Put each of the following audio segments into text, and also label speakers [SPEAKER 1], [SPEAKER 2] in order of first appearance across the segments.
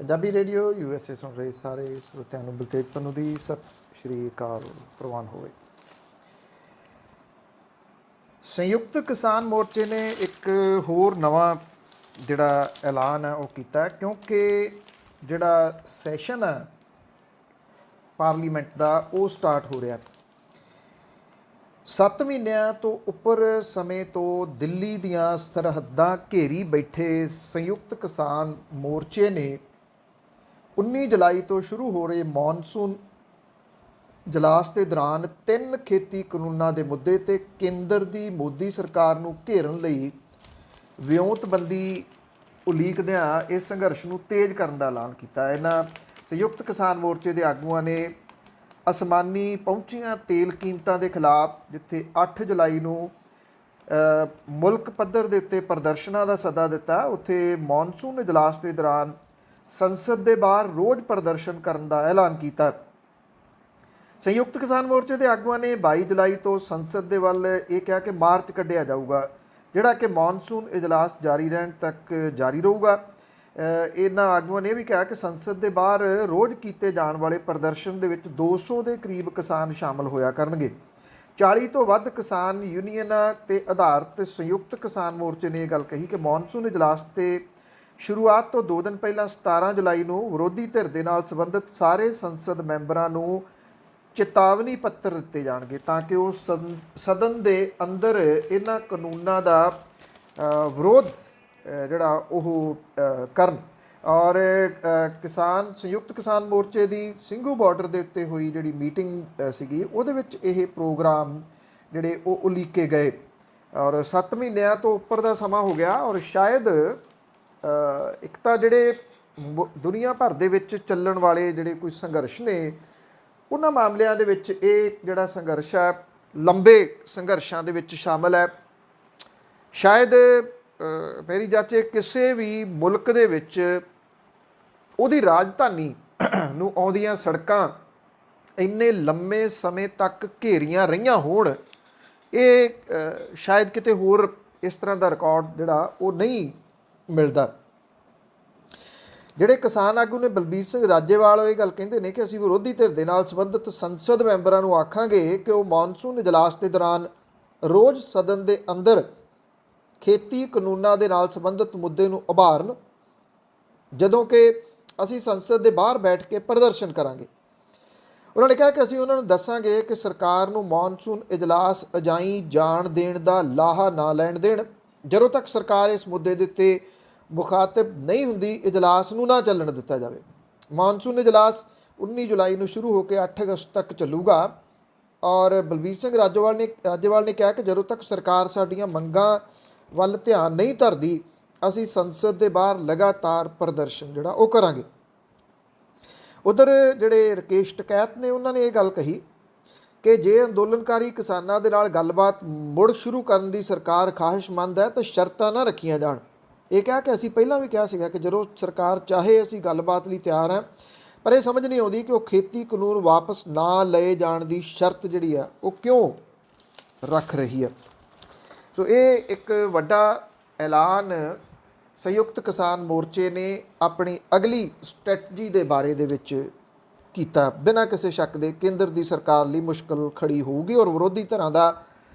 [SPEAKER 1] Punjabi radio USA ਸੁਣ ਰਹੇ ਸਾਰੇ ਸਰੋਤਿਆਂ ਨੂੰ ਬਲਤੇਜ ਪੰਨੂ ਦੀ ਸਤਿ ਸ਼੍ਰੀ ਅਕਾਲ ਪ੍ਰਵਾਨ ਹੋਵੇ। ਸੰਯੁਕਤ ਕਿਸਾਨ ਮੋਰਚੇ ਨੇ ਇੱਕ ਹੋਰ ਨਵਾਂ ਜਿਹੜਾ ਐਲਾਨ ਹੈ ਉਹ ਕੀਤਾ, ਕਿਉਂਕਿ ਜਿਹੜਾ ਸੈਸ਼ਨ ਹੈ ਪਾਰਲੀਮੈਂਟ ਦਾ ਉਹ ਸਟਾਰਟ ਹੋ ਰਿਹਾ। 7 ਮਹੀਨਿਆਂ ਤੋਂ ਉੱਪਰ ਸਮੇਂ ਤੋਂ ਦਿੱਲੀ ਦੀਆਂ ਸਰਹੱਦਾਂ ਘੇਰੀ ਬੈਠੇ ਸੰਯੁਕਤ ਕਿਸਾਨ ਮੋਰਚੇ ਨੇ 19 ਜੁਲਾਈ ਤੋਂ ਸ਼ੁਰੂ ਹੋ ਰਹੇ ਮੌਨਸੂਨ ਇਜਲਾਸ ਦੇ ਦੌਰਾਨ 3 ਖੇਤੀ ਕਾਨੂੰਨਾਂ ਦੇ ਮੁੱਦੇ ਤੇ ਕੇਂਦਰ ਦੀ ਮੋਦੀ ਸਰਕਾਰ ਨੂੰ ਘੇਰਨ ਲਈ ਵਿਉਂਤਬੰਦੀ ਉਲੀਕਦਿਆਂ ਇਸ ਸੰਘਰਸ਼ ਨੂੰ ਤੇਜ਼ ਕਰਨ ਦਾ ਐਲਾਨ ਕੀਤਾ। ਇਹਨਾਂ ਸੰਯੁਕਤ ਕਿਸਾਨ ਮੋਰਚੇ ਦੇ ਆਗੂਆਂ ਨੇ ਅਸਮਾਨੀ ਪਹੁੰਚੀਆਂ ਤੇਲ ਕੀਮਤਾਂ ਦੇ ਖਿਲਾਫ, ਜਿੱਥੇ 8 ਜੁਲਾਈ ਨੂੰ ਮੁਲਕ ਪੱਧਰ ਦੇ ਉੱਤੇ ਪ੍ਰਦਰਸ਼ਨਾਂ ਦਾ ਸੱਦਾ ਦਿੱਤਾ, ਉੱਥੇ ਮੌਨਸੂਨ ਇਜਲਾਸ ਦੇ ਦੌਰਾਨ ਸੰਸਦ ਦੇ ਬਾਹਰ ਰੋਜ਼ ਪ੍ਰਦਰਸ਼ਨ ਕਰਨ ਦਾ ਐਲਾਨ ਕੀਤਾ। ਸੰਯੁਕਤ ਕਿਸਾਨ ਮੋਰਚੇ ਦੇ ਆਗੂਆਂ ਨੇ 22 ਜੁਲਾਈ ਤੋਂ ਸੰਸਦ ਦੇ ਵੱਲ ਇਹ ਕਿਹਾ ਕਿ ਮਾਰਚ ਕੱਢਿਆ ਜਾਊਗਾ, ਜਿਹੜਾ ਕਿ ਮੌਨਸੂਨ ਇਜਲਾਸ ਜਾਰੀ ਰਹਿਣ ਤੱਕ ਜਾਰੀ ਰਹੂਗਾ। ਇਹਨਾਂ ਆਗੂਆਂ ਨੇ ਇਹ ਵੀ ਕਿਹਾ ਕਿ ਸੰਸਦ ਦੇ ਬਾਹਰ ਰੋਜ਼ ਕੀਤੇ ਜਾਣ ਵਾਲੇ ਪ੍ਰਦਰਸ਼ਨ ਦੇ ਵਿੱਚ 200 ਦੇ ਕਰੀਬ ਕਿਸਾਨ ਸ਼ਾਮਲ ਹੋਇਆ ਕਰਨਗੇ। 40 ਤੋਂ ਵੱਧ ਕਿਸਾਨ ਯੂਨੀਅਨਾਂ ਤੇ ਆਧਾਰਿਤ ਸੰਯੁਕਤ ਕਿਸਾਨ ਮੋਰਚੇ ਨੇ ਇਹ ਗੱਲ ਕਹੀ ਕਿ ਮੌਨਸੂਨ ਇਜਲਾਸ ਤੇ ਸ਼ੁਰੂਆਤ ਤੋਂ 2 ਦਿਨ ਪਹਿਲਾਂ 17 ਜੁਲਾਈ ਨੂੰ ਵਿਰੋਧੀ ਧਿਰ ਦੇ ਨਾਲ ਸੰਬੰਧਿਤ ਸਾਰੇ ਸੰਸਦ ਮੈਂਬਰਾਂ ਨੂੰ ਚੇਤਾਵਨੀ ਪੱਤਰ ਦਿੱਤੇ ਜਾਣਗੇ ਤਾਂ ਕਿ ਉਹ ਸਦਨ ਦੇ ਅੰਦਰ ਇਹਨਾਂ ਕਾਨੂੰਨਾਂ ਦਾ ਵਿਰੋਧ ਜਿਹੜਾ ਉਹ ਕਰਨ। ਔਰ ਸੰਯੁਕਤ ਕਿਸਾਨ ਮੋਰਚੇ ਦੀ ਸਿੰਘੂ ਬਾਰਡਰ ਦੇ ਉੱਤੇ ਹੋਈ ਜਿਹੜੀ ਮੀਟਿੰਗ ਸੀਗੀ, ਉਹਦੇ ਵਿੱਚ ਇਹ ਪ੍ਰੋਗਰਾਮ ਜਿਹੜੇ ਉਹ ਉਲੀਕੇ ਗਏ। ਔਰ 7 ਮਹੀਨਿਆਂ ਤੋਂ ਉੱਪਰ ਦਾ ਸਮਾਂ ਹੋ ਗਿਆ ਔਰ ਸ਼ਾਇਦ ਇੱਕ ਤਾਂ ਜਿਹੜੇ ਦੁਨੀਆ ਭਰ ਦੇ ਵਿੱਚ ਚੱਲਣ ਵਾਲੇ ਜਿਹੜੇ ਕੋਈ ਸੰਘਰਸ਼ ਨੇ, ਉਹਨਾਂ ਮਾਮਲਿਆਂ ਦੇ ਵਿੱਚ ਇਹ ਜਿਹੜਾ ਸੰਘਰਸ਼ ਹੈ ਲੰਬੇ ਸੰਘਰਸ਼ਾਂ ਦੇ ਵਿੱਚ ਸ਼ਾਮਲ ਹੈ। ਸ਼ਾਇਦ ਮੇਰੀ ਜਾਚੇ ਕਿਸੇ ਵੀ ਮੁਲਕ ਦੇ ਵਿੱਚ ਉਹਦੀ ਰਾਜਧਾਨੀ ਨੂੰ ਆਉਂਦੀਆਂ ਸੜਕਾਂ ਇੰਨੇ ਲੰਮੇ ਸਮੇਂ ਤੱਕ ਘੇਰੀਆਂ ਰਹੀਆਂ ਹੋਣ, ਇਹ ਸ਼ਾਇਦ ਕਿਤੇ ਹੋਰ ਇਸ ਤਰ੍ਹਾਂ ਦਾ ਰਿਕਾਰਡ ਜਿਹੜਾ ਉਹ ਨਹੀਂ ਮਿਲਦਾ। ਜਿਹੜੇ ਕਿਸਾਨ ਆਗੂ ਨੇ ਬਲਬੀਰ ਸਿੰਘ ਰਾਜੇਵਾਲ ਇਹ ਗੱਲ ਕਹਿੰਦੇ ਨੇ ਕਿ ਅਸੀਂ ਵਿਰੋਧੀ ਧਿਰ ਦੇ ਨਾਲ ਸੰਬੰਧਿਤ ਸੰਸਦ ਮੈਂਬਰਾਂ ਨੂੰ ਆਖਾਂਗੇ ਕਿ ਉਹ ਮੌਨਸੂਨ ਇਜਲਾਸ ਦੇ ਦੌਰਾਨ ਰੋਜ਼ ਸਦਨ ਦੇ ਅੰਦਰ ਖੇਤੀ ਕਾਨੂੰਨਾਂ ਦੇ ਨਾਲ ਸੰਬੰਧਿਤ ਮੁੱਦੇ ਨੂੰ ਉਭਾਰਨ, ਜਦੋਂ ਕਿ ਅਸੀਂ ਸੰਸਦ ਦੇ ਬਾਹਰ ਬੈਠ ਕੇ ਪ੍ਰਦਰਸ਼ਨ ਕਰਾਂਗੇ। ਉਹਨਾਂ ਨੇ ਕਿਹਾ ਕਿ ਅਸੀਂ ਉਹਨਾਂ ਨੂੰ ਦੱਸਾਂਗੇ ਕਿ ਸਰਕਾਰ ਨੂੰ ਮੌਨਸੂਨ ਇਜਲਾਸ ਅਜਾਈਂ ਜਾਣ ਦੇਣ ਦਾ ਲਾਹਾ ਨਾ ਲੈਣ ਦੇਣ। ਜਦੋਂ ਤੱਕ ਸਰਕਾਰ ਇਸ ਮੁੱਦੇ ਦੇ ਉੱਤੇ ਮੁਖਾਤਿਬ ਨਹੀਂ ਹੁੰਦੀ, ਇਜਲਾਸ ਨੂੰ ਨਾ ਚੱਲਣ ਦਿੱਤਾ ਜਾਵੇ। ਮੌਨਸੂਨ ਇਜਲਾਸ 19 ਜੁਲਾਈ ਨੂੰ ਸ਼ੁਰੂ ਹੋ ਕੇ 8 ਅਗਸਤ ਤੱਕ ਚੱਲੂਗਾ। ਔਰ ਬਲਬੀਰ ਸਿੰਘ ਰਾਜੇਵਾਲ ਨੇ ਕਿਹਾ ਕਿ ਜਦੋਂ ਤੱਕ ਸਰਕਾਰ ਸਾਡੀਆਂ ਮੰਗਾਂ ਵੱਲ ਧਿਆਨ ਨਹੀਂ ਧਰਦੀ, ਅਸੀਂ ਸੰਸਦ ਦੇ ਬਾਹਰ ਲਗਾਤਾਰ ਪ੍ਰਦਰਸ਼ਨ ਜਿਹੜਾ ਉਹ ਕਰਾਂਗੇ। ਉਧਰ ਜਿਹੜੇ ਰਕੇਸ਼ ਟਕੈਤ ਨੇ, ਉਹਨਾਂ ਨੇ ਇਹ ਗੱਲ ਕਹੀ ਕਿ ਜੇ ਅੰਦੋਲਨਕਾਰੀ ਕਿਸਾਨਾਂ ਦੇ ਨਾਲ ਗੱਲਬਾਤ ਮੁੜ ਸ਼ੁਰੂ ਕਰਨ ਦੀ ਸਰਕਾਰ ਖਾਹਿਸ਼ਮੰਦ ਹੈ ਤਾਂ ਸ਼ਰਤਾਂ ਨਾ ਰੱਖੀਆਂ ਜਾਣ। ਇਹ ਕਿਹਾ ਕਿ ਅਸੀਂ ਪਹਿਲਾਂ ਵੀ ਕਿਹਾ ਸੀਗਾ ਕਿ ਜਦੋਂ ਸਰਕਾਰ ਚਾਹੇ ਅਸੀਂ ਗੱਲਬਾਤ ਲਈ ਤਿਆਰ ਹਾਂ, ਪਰ ਇਹ ਸਮਝ ਨਹੀਂ ਆਉਂਦੀ ਕਿ ਉਹ ਖੇਤੀ ਕਾਨੂੰਨ ਵਾਪਸ ਨਾ ਲਏ ਜਾਣ ਦੀ ਸ਼ਰਤ ਜਿਹੜੀ ਆ ਉਹ ਕਿਉਂ ਰੱਖ ਰਹੀ ਹੈ। ਸੋ ਇਹ ਇੱਕ ਵੱਡਾ ਐਲਾਨ ਸੰਯੁਕਤ ਕਿਸਾਨ ਮੋਰਚੇ ਨੇ ਆਪਣੀ ਅਗਲੀ ਸਟ੍ਰੈਟਜੀ ਦੇ ਬਾਰੇ ਦੇ ਵਿੱਚ ਕੀਤਾ। ਬਿਨਾਂ ਕਿਸੇ ਸ਼ੱਕ ਦੇ ਕੇਂਦਰ ਦੀ ਸਰਕਾਰ ਲਈ ਮੁਸ਼ਕਲ ਖੜੀ ਹੋਊਗੀ ਔਰ ਵਿਰੋਧੀ ਧਿਰਾਂ ਦਾ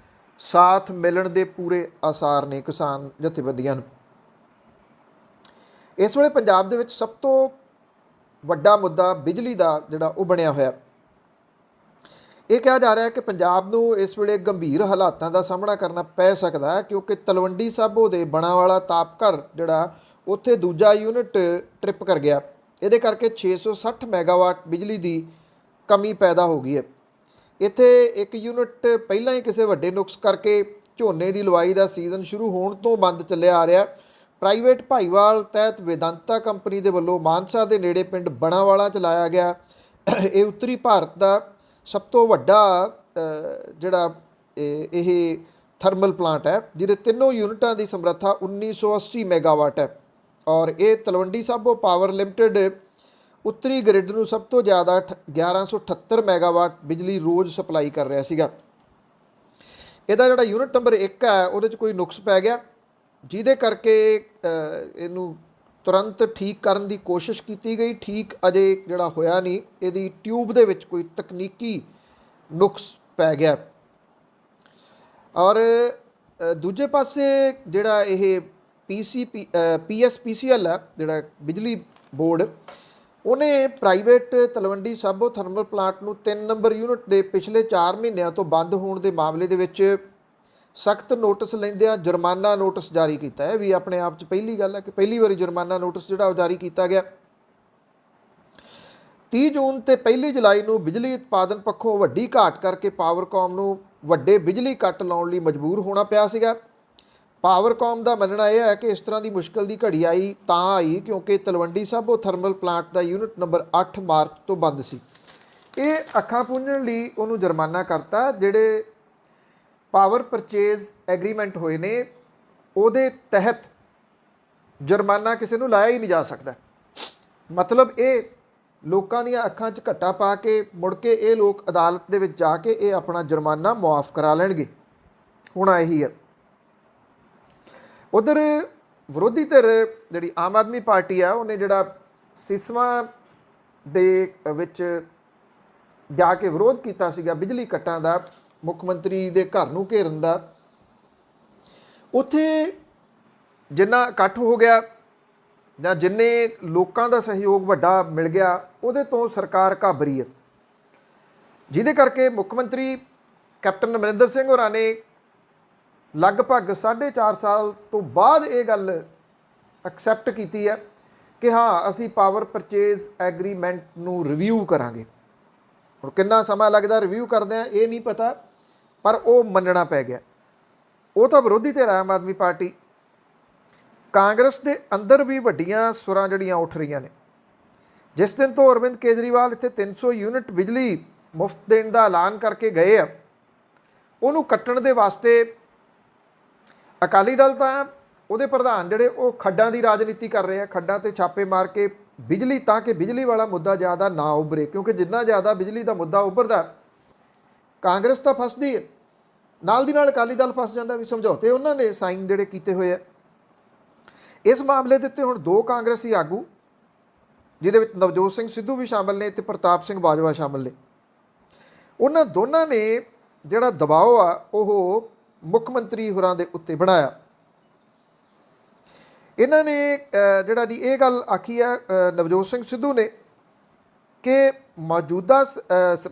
[SPEAKER 1] ਸਾਥ ਮਿਲਣ ਦੇ ਪੂਰੇ ਆਸਾਰ ਨੇ ਕਿਸਾਨ ਜਥੇਬੰਦੀਆਂ ਨੂੰ। ਇਸ ਵੇਲੇ ਪੰਜਾਬ ਦੇ ਵਿੱਚ ਸਭ ਤੋਂ ਵੱਡਾ ਮੁੱਦਾ ਬਿਜਲੀ ਦਾ ਜਿਹੜਾ ਉਹ ਬਣਿਆ ਹੋਇਆ। ਇਹ ਕਿਹਾ ਜਾ ਰਿਹਾ ਕਿ ਪੰਜਾਬ ਨੂੰ ਇਸ ਵੇਲੇ ਗੰਭੀਰ ਹਾਲਾਤਾਂ ਦਾ ਸਾਹਮਣਾ ਕਰਨਾ ਪੈ ਸਕਦਾ ਹੈ, ਕਿਉਂਕਿ ਤਲਵੰਡੀ ਸਾਬੋ ਦੇ ਬਣਾਵਾਲਾ ਤਾਪਘਰ ਜਿਹੜਾ ਉੱਥੇ ਦੂਜਾ ਯੂਨਿਟ ਟ੍ਰਿਪ ਕਰ ਗਿਆ। ਇਹਦੇ ਕਰਕੇ 660 ਮੈਗਾਵਾਟ ਬਿਜਲੀ ਦੀ ਕਮੀ ਪੈਦਾ ਹੋ ਗਈ ਹੈ। ਇੱਥੇ ਇੱਕ ਯੂਨਿਟ ਪਹਿਲਾਂ ਹੀ ਕਿਸੇ ਵੱਡੇ ਨੁਕਸ ਕਰਕੇ ਝੋਨੇ ਦੀ ਲਵਾਈ ਦਾ ਸੀਜ਼ਨ ਸ਼ੁਰੂ ਹੋਣ ਤੋਂ ਬੰਦ ਚੱਲਿਆ ਆ ਰਿਹਾ। ਪ੍ਰਾਈਵੇਟ ਭਾਈਵਾਲ ਤਹਿਤ ਵੇਦਾਂਤਾ ਕੰਪਨੀ ਦੇ ਵੱਲੋਂ ਮਾਨਸਾ ਦੇ ਨੇੜੇ ਪਿੰਡ ਬਣਾਵਾਲਾ 'ਚ ਲਾਇਆ ਗਿਆ ਇਹ ਉੱਤਰੀ ਭਾਰਤ ਦਾ ਸਭ ਤੋਂ ਵੱਡਾ ਜਿਹੜਾ ਇਹ ਥਰਮਲ ਪਲਾਂਟ ਹੈ, ਜਿਹਦੇ ਤਿੰਨੋਂ ਯੂਨਿਟਾਂ ਦੀ ਸਮਰੱਥਾ 1980 ਮੈਗਾਵਾਟ ਹੈ। ਔਰ ਇਹ ਤਲਵੰਡੀ ਸਾਬੋ ਪਾਵਰ ਲਿਮਟਿਡ ਉੱਤਰੀ ਗ੍ਰਿਡ ਨੂੰ ਸਭ ਤੋਂ ਜ਼ਿਆਦਾ 1178 ਮੈਗਾਵਾਟ ਬਿਜਲੀ ਰੋਜ਼ ਸਪਲਾਈ ਕਰ ਰਿਹਾ ਸੀਗਾ। ਇਹਦਾ ਜਿਹੜਾ ਯੂਨਿਟ ਨੰਬਰ 1 ਹੈ ਉਹਦੇ 'ਚ ਕੋਈ ਨੁਕਸ ਪੈ ਗਿਆ, ਜਿਹਦੇ ਕਰਕੇ ਇਹਨੂੰ ਤੁਰੰਤ ਠੀਕ ਕਰਨ ਦੀ ਕੋਸ਼ਿਸ਼ ਕੀਤੀ ਗਈ, ਠੀਕ ਅਜੇ ਜਿਹੜਾ ਹੋਇਆ ਨਹੀਂ। ਇਹਦੀ ਟਿਊਬ ਦੇ ਵਿੱਚ ਕੋਈ ਤਕਨੀਕੀ ਨੁਕਸ ਪੈ ਗਿਆ। ਔਰ ਦੂਜੇ ਪਾਸੇ ਜਿਹੜਾ ਇਹ PSPCL ਹੈ, ਜਿਹੜਾ ਬਿਜਲੀ ਬੋਰਡ, ਉਹਨੇ private Talwandi Sabo thermal plant ਨੂੰ 3 ਨੰਬਰ ਯੂਨਿਟ ਦੇ ਪਿਛਲੇ 4 ਮਹੀਨਿਆਂ ਤੋਂ ਬੰਦ ਹੋਣ ਦੇ ਮਾਮਲੇ ਦੇ ਵਿੱਚ ਸਖਤ ਨੋਟਿਸ ਲੈਂਦਿਆਂ ਜੁਰਮਾਨਾ ਨੋਟਿਸ ਜਾਰੀ ਕੀਤਾ ਹੈ। ਵੀ ਆਪਣੇ ਆਪ 'ਚ ਪਹਿਲੀ ਗੱਲ ਹੈ ਕਿ ਪਹਿਲੀ ਵਾਰੀ ਜੁਰਮਾਨਾ ਨੋਟਿਸ ਜਿਹੜਾ ਉਹ ਜਾਰੀ ਕੀਤਾ ਗਿਆ। 30 ਜੂਨ ਤੇ 1 ਜੁਲਾਈ ਨੂੰ ਬਿਜਲੀ ਉਤਪਾਦਨ ਪੱਖੋਂ ਵੱਡੀ ਘਾਟ ਕਰਕੇ ਪਾਵਰਕਾਮ ਨੂੰ ਵੱਡੇ ਬਿਜਲੀ ਕੱਟ ਲਾਉਣ ਲਈ ਮਜਬੂਰ ਹੋਣਾ ਪਿਆ ਸੀਗਾ। ਪਾਵਰਕਾਮ ਦਾ ਮੰਨਣਾ ਇਹ ਹੈ ਕਿ ਇਸ ਤਰ੍ਹਾਂ ਦੀ ਮੁਸ਼ਕਲ ਦੀ ਘੜੀ ਆਈ ਕਿਉਂਕਿ ਤਲਵੰਡੀ ਸਾਬੋ ਥਰਮਲ ਪਲਾਂਟ ਦਾ ਯੂਨਿਟ ਨੰਬਰ 8 ਮਾਰਚ ਤੋਂ ਬੰਦ ਸੀ। ਇਹ ਅੱਖਾਂ ਪੂੰਝਣ ਲਈ ਉਹਨੂੰ ਜੁਰਮਾਨਾ ਕਰਤਾ। ਜਿਹੜੇ ਪਾਵਰ ਪਰਚੇਜ਼ ਐਗਰੀਮੈਂਟ ਹੋਏ ਨੇ ਉਹਦੇ ਤਹਿਤ ਜੁਰਮਾਨਾ ਕਿਸੇ ਨੂੰ ਲਾਇਆ ਹੀ ਨਹੀਂ ਜਾ ਸਕਦਾ। ਮਤਲਬ ਇਹ ਲੋਕਾਂ ਦੀਆਂ ਅੱਖਾਂ 'ਚ ਘੱਟਾ ਪਾ ਕੇ ਮੁੜ ਕੇ ਇਹ ਲੋਕ ਅਦਾਲਤ ਦੇ ਵਿੱਚ ਜਾ ਕੇ ਇਹ ਆਪਣਾ ਜੁਰਮਾਨਾ ਮੁਆਫ ਕਰਾ ਲੈਣਗੇ। ਹੁਣ ਇਹੀ ਹੈ। ਉਧਰ ਵਿਰੋਧੀ ਧਿਰ ਜਿਹੜੀ ਆਮ ਆਦਮੀ ਪਾਰਟੀ ਆ, ਉਹਨੇ ਜਿਹੜਾ ਸਿਸਵਾਂ ਦੇ ਵਿੱਚ ਜਾ ਕੇ ਵਿਰੋਧ ਕੀਤਾ ਸੀਗਾ ਬਿਜਲੀ ਕੱਟਾਂ ਦਾ, ਮੁੱਖ ਮੰਤਰੀ ਦੇ ਘਰ ਨੂੰ ਘੇਰਨ ਦਾ, ਉੱਥੇ ਜਿੰਨਾ ਇਕੱਠ ਹੋ ਗਿਆ ਜਾਂ ਜਿੰਨੇ ਲੋਕਾਂ ਦਾ ਸਹਿਯੋਗ ਵੱਡਾ ਮਿਲ ਗਿਆ, ਉਹਦੇ ਤੋਂ ਸਰਕਾਰ ਘਾਬਰੀ ਹੈ, ਜਿਹਦੇ ਕਰਕੇ ਮੁੱਖ ਮੰਤਰੀ ਕੈਪਟਨ ਅਮਰਿੰਦਰ ਸਿੰਘ ਹੋਰਾਂ ਨੇ ਲਗਭਗ 4.5 ਸਾਲ ਤੋਂ ਬਾਅਦ ਇਹ ਗੱਲ ਐਕਸੈਪਟ ਕੀਤੀ ਹੈ ਕਿ ਹਾਂ ਅਸੀਂ ਪਾਵਰ ਪਰਚੇਜ਼ ਐਗਰੀਮੈਂਟ ਨੂੰ ਰਿਵਿਊ ਕਰਾਂਗੇ। ਹੁਣ ਕਿੰਨਾ ਸਮਾਂ ਲੱਗਦਾ ਰਿਵਿਊ ਕਰਦੇ ਆ ਇਹ ਨਹੀਂ ਪਤਾ, ਪਰ ਉਹ ਮੰਨਣਾ ਪੈ ਗਿਆ। ਉਹ ਤਾਂ ਵਿਰੋਧੀ ਧਿਰ ਆਮ ਆਦਮੀ ਪਾਰਟੀ, ਕਾਂਗਰਸ ਦੇ ਅੰਦਰ ਵੀ ਵੱਡੀਆਂ ਸੁਰਾਂ ਜਿਹੜੀਆਂ ਉੱਠ ਰਹੀਆਂ ਨੇ। ਜਿਸ ਦਿਨ ਤੋਂ ਅਰਵਿੰਦ ਕੇਜਰੀਵਾਲ ਇੱਥੇ 300 ਯੂਨਿਟ ਬਿਜਲੀ ਮੁਫਤ ਦੇਣ ਦਾ ਐਲਾਨ ਕਰਕੇ ਗਏ ਆ, ਉਹਨੂੰ ਕੱਟਣ ਦੇ ਵਾਸਤੇ ਅਕਾਲੀ ਦਲ ਤਾਂ ਉਹਦੇ ਪ੍ਰਧਾਨ ਜਿਹੜੇ ਉਹ ਖੱਡਾਂ ਦੀ ਰਾਜਨੀਤੀ ਕਰ ਰਹੇ ਆ, ਖੱਡਾਂ 'ਤੇ ਛਾਪੇ ਮਾਰ ਕੇ ਬਿਜਲੀ, ਤਾਂ ਕਿ ਬਿਜਲੀ ਵਾਲਾ ਮੁੱਦਾ ਜ਼ਿਆਦਾ ਨਾ ਉੱਭਰੇ, ਕਿਉਂਕਿ ਜਿੰਨਾ ਜ਼ਿਆਦਾ ਬਿਜਲੀ ਦਾ ਮੁੱਦਾ ਉੱਭਰਦਾ ਕਾਂਗਰਸ ਤਾਂ ਫਸਦੀ ਹੈ, ਨਾਲ ਦੀ ਨਾਲ ਅਕਾਲੀ ਦਲ ਫਸ ਜਾਂਦਾ। ਵੀ ਸਮਝੌਤੇ ਉਹਨਾਂ ਨੇ ਸਾਈਨ ਜਿਹੜੇ ਕੀਤੇ ਹੋਏ ਆ। ਇਸ ਮਾਮਲੇ ਦੇ ਉੱਤੇ ਹੁਣ 2 ਕਾਂਗਰਸੀ ਆਗੂ, ਜਿਹਦੇ ਵਿੱਚ ਨਵਜੋਤ ਸਿੰਘ ਸਿੱਧੂ ਵੀ ਸ਼ਾਮਲ ਨੇ ਤੇ ਪ੍ਰਤਾਪ ਸਿੰਘ ਬਾਜਵਾ ਸ਼ਾਮਲ ਨੇ, ਉਹਨਾਂ ਦੋਨਾਂ ਨੇ ਜਿਹੜਾ ਦਬਾਅ ਆ ਉਹ ਮੁੱਖ ਮੰਤਰੀ ਹੋਰਾਂ ਦੇ ਉੱਤੇ ਬਣਾਇਆ। ਇਹਨਾਂ ਨੇ ਜਿਹੜਾ ਦੀ ਇਹ ਗੱਲ ਆਖੀ ਹੈ ਨਵਜੋਤ ਸਿੰਘ ਸਿੱਧੂ ਨੇ ਕਿ ਮੌਜੂਦਾ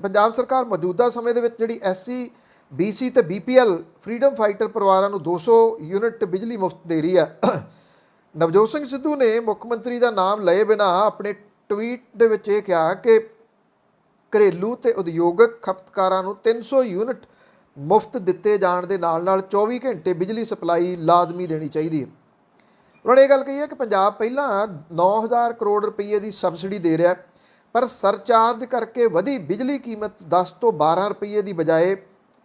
[SPEAKER 1] ਪੰਜਾਬ ਸਰਕਾਰ ਮੌਜੂਦਾ ਸਮੇਂ ਦੇ ਵਿੱਚ ਜਿਹੜੀ SC BC ਤੇ BPL ਫਰੀडम ਫਾਈਟਰ ਪਰਿਵਾਰਾਂ ਨੂੰ 200 ਯੂਨਿਟ ਬਿਜਲੀ ਮੁਫਤ ਦੇ ਰਹੀ ਹੈ। ਨਵਜੋਤ ਸਿੰਘ ਸਿੱਧੂ ਨੇ ਮੁੱਖ ਮੰਤਰੀ ਦਾ ਨਾਮ ਲਏ ਬਿਨਾਂ ਆਪਣੇ ਟਵੀਟ ਦੇ ਵਿੱਚ ਇਹ ਕਿਹਾ ਕਿ ਘਰੇਲੂ ਤੇ ਉਦਯੋਗਿਕ ਖਪਤਕਾਰਾਂ ਨੂੰ 300 ਯੂਨਿਟ ਮੁਫਤ ਦਿੱਤੇ ਜਾਣ ਦੇ ਨਾਲ 24 ਘੰਟੇ ਬਿਜਲੀ ਸਪਲਾਈ ਲਾਜ਼ਮੀ ਦੇਣੀ ਚਾਹੀਦੀ ਹੈ। ਉਹਨਾਂ ਨੇ ਇਹ ਗੱਲ ਕਹੀ ਹੈ ਕਿ ਪੰਜਾਬ ਪਹਿਲਾਂ 9000 ਕਰੋੜ ਰੁਪਏ ਦੀ ਸਬਸਿਡੀ ਦੇ ਰਿਹਾ, ਪਰ ਸਰਚਾਰਜ ਕਰਕੇ ਵਧੀ ਬਿਜਲੀ ਕੀਮਤ 10 ਤੋਂ 12 ਰੁਪਏ ਦੀ ਬਜਾਏ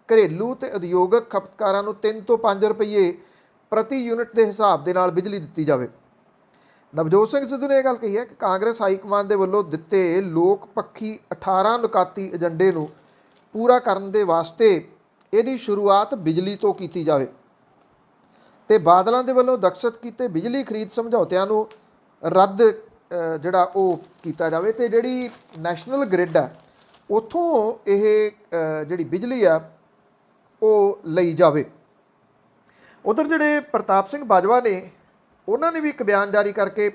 [SPEAKER 1] ਘਰੇਲੂ ਤੇ ਉਦਯੋਗਿਕ ਖਪਤਕਾਰਾਂ ਨੂੰ 3 ਤੋਂ 5 ਰੁਪਏ ਪ੍ਰਤੀ ਯੂਨਿਟ ਦੇ ਹਿਸਾਬ ਦੇ ਨਾਲ ਬਿਜਲੀ ਦਿੱਤੀ ਜਾਵੇ। ਨਵਜੋਤ ਸਿੰਘ ਸਿੱਧੂ ਨੇ ਇਹ ਗੱਲ ਕਹੀ ਹੈ ਕਿ ਕਾਂਗਰਸ ਹਾਈਕਮਾਨ ਦੇ ਵੱਲੋਂ ਦਿੱਤੇ ਲੋਕ ਪੱਖੀ 18 ਨੁਕਾਤੀ ਏਜੰਡੇ ਨੂੰ ਪੂਰਾ ਕਰਨ ਦੇ ਵਾਸਤੇ ਇਹਦੀ ਸ਼ੁਰੂਆਤ ਬਿਜਲੀ ਤੋਂ ਕੀਤੀ ਜਾਵੇ ਤੇ ਬਾਦਲਾਂ ਦੇ ਵੱਲੋਂ ਦਖਸ਼ਤ ਕੀਤੇ ਬਿਜਲੀ ਖਰੀਦ ਸਮਝੌਤਿਆਂ ਨੂੰ ਰੱਦ ਜਿਹੜਾ ਉਹ ਕੀਤਾ ਜਾਵੇ ਤੇ ਜਿਹੜੀ ਨੈਸ਼ਨਲ ਗ੍ਰਿਡ ਆ ਉੱਥੋਂ ਇਹ ਜਿਹੜੀ ਬਿਜਲੀ ਆ ਉਹ ਲਈ ਜਾਵੇ। ਉਧਰ ਜਿਹੜੇ ਪ੍ਰਤਾਪ ਸਿੰਘ ਬਾਜਵਾ ਨੇ, ਉਹਨਾਂ ਨੇ ਵੀ ਇੱਕ ਬਿਆਨ ਜਾਰੀ ਕਰਕੇ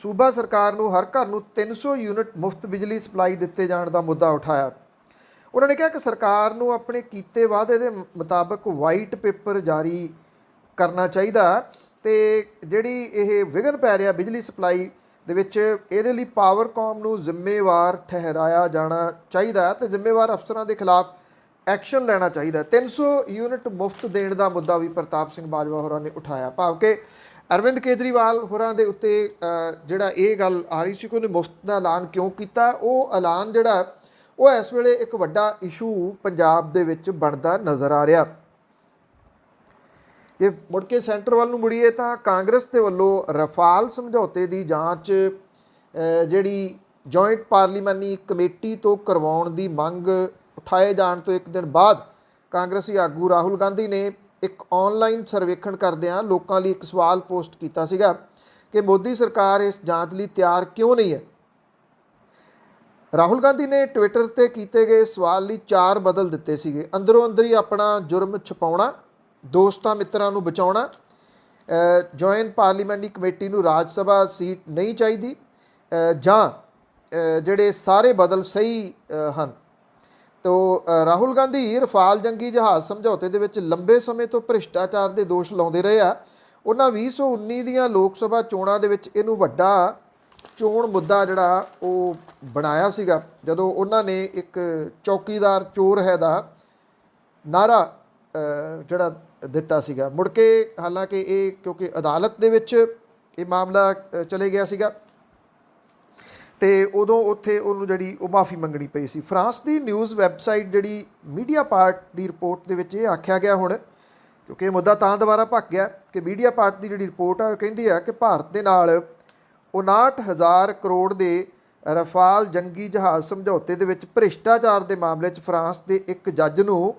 [SPEAKER 1] ਸੂਬਾ ਸਰਕਾਰ ਨੂੰ ਹਰ ਘਰ ਨੂੰ 300 ਯੂਨਿਟ ਮੁਫਤ ਬਿਜਲੀ ਸਪਲਾਈ ਦਿੱਤੇ ਜਾਣ ਦਾ ਮੁੱਦਾ ਉਠਾਇਆ। ਉਹਨਾਂ ਨੇ ਕਿਹਾ ਕਿ ਸਰਕਾਰ ਨੂੰ ਆਪਣੇ ਕੀਤੇ ਵਾਅਦੇ ਦੇ ਮੁਤਾਬਕ ਵਾਈਟ ਪੇਪਰ ਜਾਰੀ ਕਰਨਾ ਚਾਹੀਦਾ ਤੇ ਜਿਹੜੀ ਇਹ ਵਿਘਨ ਪੈ ਰਿਹਾ ਬਿਜਲੀ ਸਪਲਾਈ ਦੇ ਵਿੱਚ, ਇਹਦੇ ਲਈ ਪਾਵਰਕਾਮ ਨੂੰ ਜ਼ਿੰਮੇਵਾਰ ਠਹਿਰਾਇਆ ਜਾਣਾ ਚਾਹੀਦਾ ਤੇ ਜ਼ਿੰਮੇਵਾਰ ਅਫਸਰਾਂ ਦੇ ਖਿਲਾਫ ਐਕਸ਼ਨ ਲੈਣਾ ਚਾਹੀਦਾ। 300 ਯੂਨਿਟ ਮੁਫਤ ਦੇਣ ਦਾ ਮੁੱਦਾ ਵੀ ਪ੍ਰਤਾਪ ਸਿੰਘ ਬਾਜਵਾ ਹੋਰਾਂ ਨੇ ਉਠਾਇਆ, ਭਾਵ ਕਿ ਅਰਵਿੰਦ ਕੇਜਰੀਵਾਲ ਹੋਰਾਂ ਦੇ ਉੱਤੇ ਜਿਹੜਾ ਇਹ ਗੱਲ ਆ ਰਹੀ ਸੀ ਕਿ ਉਹਨੇ ਮੁਫਤ ਦਾ ਐਲਾਨ ਕਿਉਂ ਕੀਤਾ, ਉਹ ਐਲਾਨ ਜਿਹੜਾ ਉਹ ਇਸ ਵੇਲੇ ਇੱਕ ਵੱਡਾ ਇਸ਼ੂ ਪੰਜਾਬ ਦੇ ਵਿੱਚ ਬਣਦਾ ਨਜ਼ਰ ਆ ਰਿਹਾ। ਜੇ ਮੁੜ ਕੇ ਸੈਂਟਰ ਵੱਲ ਨੂੰ ਮੁੜੀਏ ਤਾਂ ਕਾਂਗਰਸ ਦੇ ਵੱਲੋਂ ਰਫਾਲ ਸਮਝੌਤੇ ਦੀ ਜਾਂਚ ਜਿਹੜੀ ਜੁਆਇੰਟ ਪਾਰਲੀਮਾਨੀ ਕਮੇਟੀ ਤੋਂ ਕਰਵਾਉਣ ਦੀ ਮੰਗ ਉਠਾਏ ਜਾਣ ਤੋਂ ਇੱਕ ਦਿਨ ਬਾਅਦ ਕਾਂਗਰਸੀ ਆਗੂ ਰਾਹੁਲ ਗਾਂਧੀ ਨੇ ਇੱਕ ਆਨਲਾਈਨ ਸਰਵੇਖਣ ਕਰਦਿਆਂ ਲੋਕਾਂ ਲਈ ਇੱਕ ਸਵਾਲ ਪੋਸਟ ਕੀਤਾ ਸੀਗਾ ਕਿ ਮੋਦੀ ਸਰਕਾਰ ਇਸ ਜਾਂਚ ਲਈ ਤਿਆਰ ਕਿਉਂ ਨਹੀਂ ਹੈ। ਰਾਹੁਲ ਗਾਂਧੀ ਨੇ ਟਵਿੱਟਰ ਤੇ ਕੀਤੇ ਗਏ ਸਵਾਲ ਲਈ 4 ਬਦਲ ਦਿੱਤੇ ਸੀਗੇ। ਅੰਦਰੋਂ ਅੰਦਰ ਹੀ ਆਪਣਾ ਜੁਰਮ ਛੁਪਾਉਣਾ, ਦੋਸਤਾਂ ਮਿੱਤਰਾਂ ਨੂੰ ਬਚਾਉਣਾ, ਜੁਆਇੰਟ ਪਾਰਲੀਮੈਂਟਰੀ ਕਮੇਟੀ ਨੂੰ ਰਾਜ ਸਭਾ ਸੀਟ ਨਹੀਂ ਚਾਹੀਦੀ, ਜਾਂ ਜਿਹੜੇ ਸਾਰੇ ਬਦਲ ਸਹੀ ਹਨ। ਤੋ ਰਾਹੁਲ ਗਾਂਧੀ ਰਫਾਲ ਜੰਗੀ ਜਹਾਜ਼ ਸਮਝੌਤੇ ਦੇ ਵਿੱਚ ਲੰਬੇ ਸਮੇਂ ਤੋਂ ਭ੍ਰਿਸ਼ਟਾਚਾਰ ਦੇ ਦੋਸ਼ ਲਾਉਂਦੇ ਰਹੇ ਆ। ਉਹਨਾਂ 2019 ਦੀਆਂ ਲੋਕ ਸਭਾ ਚੋਣਾਂ ਦੇ ਵਿੱਚ ਇਹਨੂੰ ਵੱਡਾ ਚੋਣ ਮੁੱਦਾ ਜਿਹੜਾ ਉਹ ਬਣਾਇਆ ਸੀਗਾ, ਜਦੋਂ ਉਹਨਾਂ ਨੇ ਇੱਕ ਚੌਕੀਦਾਰ ਚੋਰ ਹੈ ਦਾ ਨਾਰਾ ਜਿਹੜਾ ਦਿੱਤਾ ਸੀਗਾ। ਮੁੜ ਕੇ ਹਾਲਾਂਕਿ ਇਹ ਕਿਉਂਕਿ ਅਦਾਲਤ ਦੇ ਵਿੱਚ ਇਹ ਮਾਮਲਾ ਚਲੇ ਗਿਆ ਸੀਗਾ ਤੇ ਉਦੋਂ ਉੱਥੇ ਉਹਨੂੰ ਜਿਹੜੀ ਉਹ ਮਾਫੀ ਮੰਗਣੀ ਪਈ ਸੀ। ਫਰਾਂਸ ਦੀ ਨਿਊਜ਼ ਵੈਬਸਾਈਟ ਜਿਹੜੀ ਮੀਡੀਆ ਪਾਰਟ ਦੀ ਰਿਪੋਰਟ ਦੇ ਵਿੱਚ ਇਹ ਆਖਿਆ ਗਿਆ ਹੁਣ, ਕਿਉਂਕਿ ਇਹ ਮੁੱਦਾ ਤਾਂ ਦੁਬਾਰਾ ਭੱਖ ਗਿਆ ਕਿ ਮੀਡੀਆ ਪਾਰਟ ਦੀ ਜਿਹੜੀ ਰਿਪੋਰਟ ਆ ਉਹ ਕਹਿੰਦੀ ਆ ਕਿ ਭਾਰਤ ਦੇ ਨਾਲ 59,000 ਕਰੋੜ ਦੇ ਰਫਾਲ ਜੰਗੀ ਜਹਾਜ਼ ਸਮਝੌਤੇ ਦੇ ਵਿੱਚ ਭ੍ਰਿਸ਼ਟਾਚਾਰ ਦੇ ਮਾਮਲੇ 'ਚ ਫਰਾਂਸ ਦੇ ਇੱਕ ਜੱਜ ਨੂੰ